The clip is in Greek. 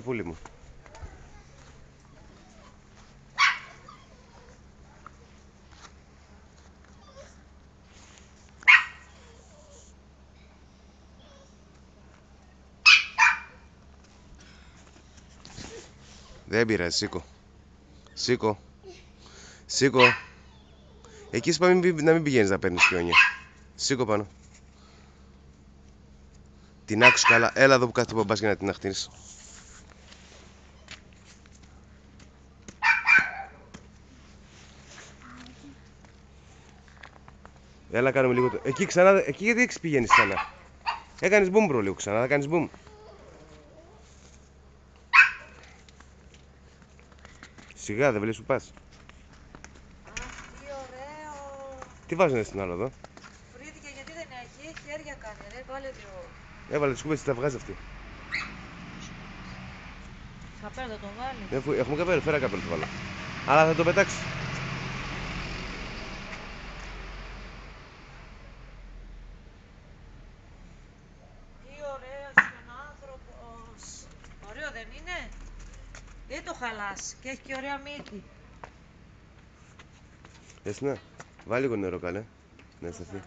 Πούλη μου. Δεν πειράζει, σήκω. Σήκω. Σήκω. Εκεί σου πάμε να μην πηγαίνεις να παίρνεις πιόνια. Σήκω πάνω. Την άκουσε καλά. Έλα εδώ που κάθεται ο μπαμπάς για να την αχτίνεις. Έλα κάνουμε λίγο το... Εκεί ξανά, εκεί γιατί έξι πηγαίνεις ξανά. Έκανες μπουμ προ λίγο ξανά, θα κάνεις μπουμ. Σιγά δεν βλέπεις που πας. Τι ωραίο. Τι βάζουνε στην άλλο εδώ. Φρύθηκε γιατί δεν έχει, χέρια κάνει, ρε, βάλε δύο. Έβαλε τις κούβες, τα βγάζει αυτή. Καπέλο θα τον βάλει. Έχουμε καπέλο, φέρα καπέλο το βάλω. Αλλά θα το πετάξει. Τι ωραίος είναι ο άνθρωπος. Ωραίο δεν είναι. Δεν το χαλάσει και έχει και ωραία μύτη. Έσυνα, βάλει λίγο νερό καλέ. Να σταθεί.